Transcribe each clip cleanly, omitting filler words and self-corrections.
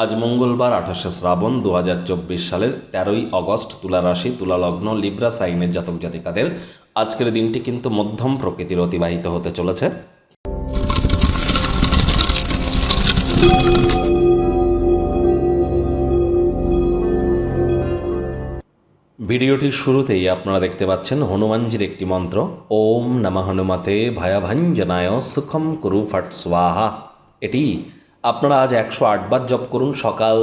আজ মঙ্গলবার 28শে শ্রাবণ 2024 সালের 13ই অগস্ট। তুলা রাশি, তুলা লগ্ন, লিব্রা সাইনের জাতক জাতিকাদের আজকের দিনটি কিন্তু মধ্যম প্রকৃতির অতিবাহিত হতে চলেছে। ভিডিওটির শুরুতেই আপনারা দেখতে পাচ্ছেন হনুমানজির একটি মন্ত্র, ওম নমঃ হনুমতে ভয়ভঞ্জনায় সুখম কুরু ফট স্বাহা। এটি আপনারা আজ 108 বার জপ করুন। সকাল,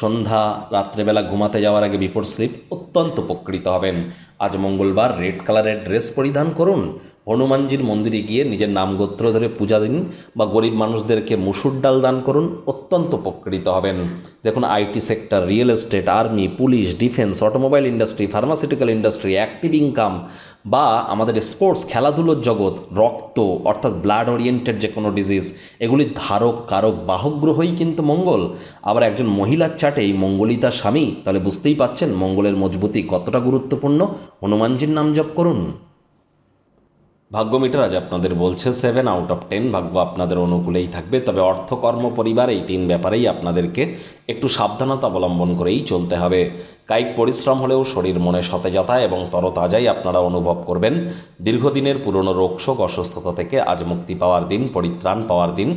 সন্ধ্যা, রাত্রেবেলা ঘুমাতে যাওয়ার আগে বিফোর স্লিপ অত্যন্ত উপকৃত হবেন। আজ মঙ্গলবার রেড কালারের ড্রেস পরিধান করুন। হনুমানজির মন্দিরে গিয়ে নিজের নাম গোত্র ধরে পূজা দিন বা গরিব মানুষদেরকে মুসুর ডাল দান করুন, অত্যন্ত উপকৃত হবেন। দেখুন, IT sector, real estate, army, police, defence, automobile industry, pharmaceutical industry, active income বা আমাদের স্পোর্টস, খেলাধুলোর জগৎ, রক্ত অর্থাৎ ব্লাড ওরিয়েন্টেড যে কোনো ডিজিজ, এগুলির ধারক কারক বাহক গ্রহই কিন্তু মঙ্গল। আবার একজন মহিলার চাটেই মঙ্গলই তার স্বামী, তাহলে বুঝতেই পাচ্ছেন মঙ্গলের মজবুতি কতটা গুরুত্বপূর্ণ। হনুমানজির নাম জপ করুন। ভাগ্য মিটার আজ আপনাদের বলছে 7 আউট অফ 10, ভাগ্য আপনাদের অনুকূলেই থাকবে। তবে অর্থ, কর্ম, পরিবার এই 3 ব্যাপারেই আপনাদেরকে একটু সাবধানতা অবলম্বন করেই চলতে হবে। কায়িক পরিশ্রম হলেও শরীর মনে সতেজতা এবং তরতাজাই আপনারা অনুভব করবেন। দীর্ঘদিনের পুরনো রোগশোক, অসুস্থতা থেকে আজ মুক্তি পাওয়ার দিন, পরিত্রাণ পাওয়ার দিন।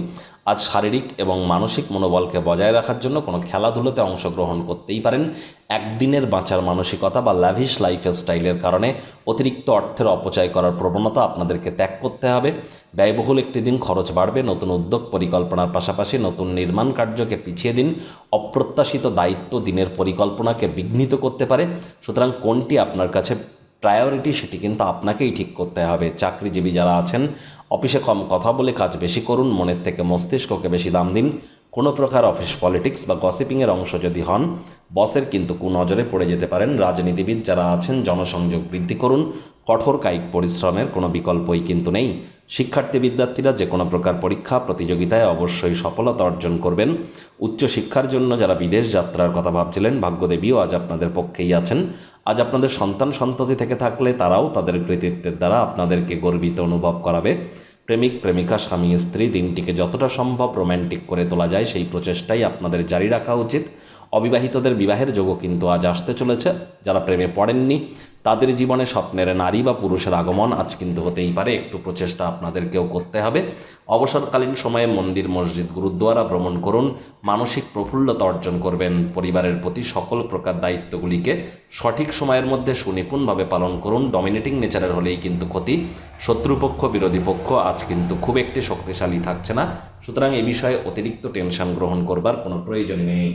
আজ শারীরিক এবং মানসিক মনোবলকে বজায় রাখার জন্য কোনো খেলাধুলোতে অংশগ্রহণ করতেই পারেন। একদিনের বাঁচার মানসিকতা বা ল্যাভিশ লাইফস্টাইলের কারণে অতিরিক্ত অর্থের অপচয় করার প্রবণতা আপনাদেরকে ত্যাগ করতে হবে। ব্যয়বহুল একটি দিন, খরচ বাড়বে। নতুন উদ্যোগ পরিকল্পনার পাশাপাশি নতুন নির্মাণ কার্যকে পিছিয়ে দিন। অপ্রত্যাশিত দায়িত্ব দিনের পরিকল্পনাকে বিঘ্নিত করতে পারে। সুতরাং কোনটি আপনার কাছে প্রায়োরিটি সেটি কিন্তু আপনাকেই ঠিক করতে হবে। চাকরিজীবী যারা আছেন, অফিসে কম কথা বলে কাজ বেশি করুন। মনের থেকে মস্তিষ্ককে বেশি দাম দিন। কোনো প্রকার অফিস পলিটিক্স বা গসিপিংয়ের অংশ যদি হন, বসের কিন্তু কুনজরে পড়ে যেতে পারেন। রাজনীতিবিদ যারা আছেন, জনসংযোগ বৃদ্ধি করুন। কঠোর কায়িক পরিশ্রমের কোনো বিকল্পই কিন্তু নেই। শিক্ষার্থী বিদ্যার্থীরা যে কোনো প্রকার পরীক্ষা প্রতিযোগিতায় অবশ্যই সফলতা অর্জন করবেন। উচ্চশিক্ষার জন্য যারা বিদেশ যাত্রার কথা ভাবছিলেন, ভাগ্যদেবীও আজ আপনাদের পক্ষেই আছেন। আজ আপনাদের সন্তান সন্ততি থেকে থাকলে তারাও তাদের কৃতিত্বের দ্বারা আপনাদেরকে গর্বিত অনুভব করাবে। প্রেমিক প্রেমিকা, স্বামী স্ত্রী দিনটিকে যতটা সম্ভব রোম্যান্টিক করে তোলা যায় সেই প্রচেষ্টাই আপনাদের জারি রাখা উচিত। অবিবাহিতদের বিবাহের যোগও কিন্তু আজ আসতে চলেছে। যারা প্রেমে পড়েননি তাদের জীবনে স্বপ্নের নারী বা পুরুষের আগমন আজ কিন্তু হতেই পারে। একটু প্রচেষ্টা আপনাদেরকেও করতে হবে। অবসরকালীন সময়ে মন্দির, মসজিদ, গুরুদ্বারা ভ্রমণ করুন। মানসিক প্রফুল্লতা অর্জন করবেন। পরিবারের প্রতি সকল প্রকার দায়িত্বগুলিকে সঠিক সময়ের মধ্যে সুনিপুণভাবে পালন করুন। ডমিনেটিং নেচারের হলেই কিন্তু ক্ষতি। শত্রুপক্ষ, বিরোধী পক্ষ আজ কিন্তু খুব একটি শক্তিশালী থাকছে না। সুতরাং এ বিষয়ে অতিরিক্ত টেনশন গ্রহণ করবার কোনো প্রয়োজন নেই।